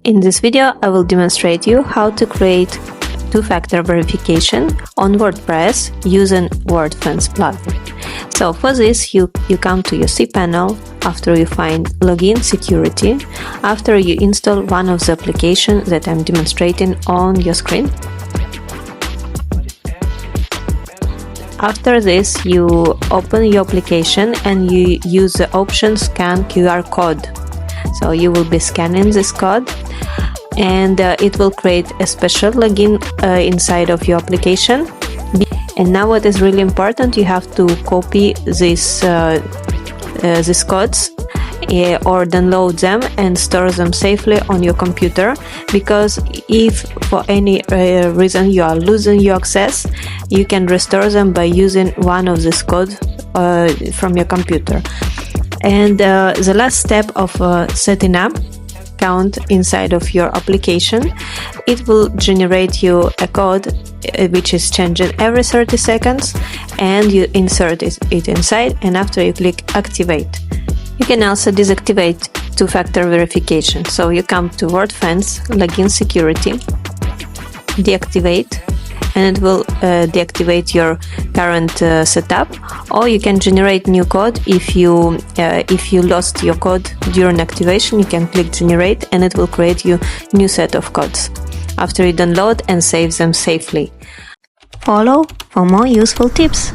In this video, I will demonstrate you how to create two-factor verification on WordPress using Wordfence plugin. So for this, you come to your cPanel after you find Login Security, after you install one of the applications that I'm demonstrating on your screen. After this, you open your application and you use the option Scan QR Code. So you will be scanning this code and it will create a special login inside of your application. And now what is really important, you have to copy these codes or download them and store them safely on your computer, because if for any reason you are losing your access, you can restore them by using one of these codes from your computer. And the last step of setting up account inside of your application, it will generate you a code which is changing every 30 seconds, and you insert it inside, and after you click activate. You can also deactivate two-factor verification. So you come to Wordfence, Login Security, deactivate, and it will deactivate your current setup. Or you can generate new code. If you lost your code during activation, you can click generate, and it will create you new set of codes after you download and save them safely. Follow for more useful tips.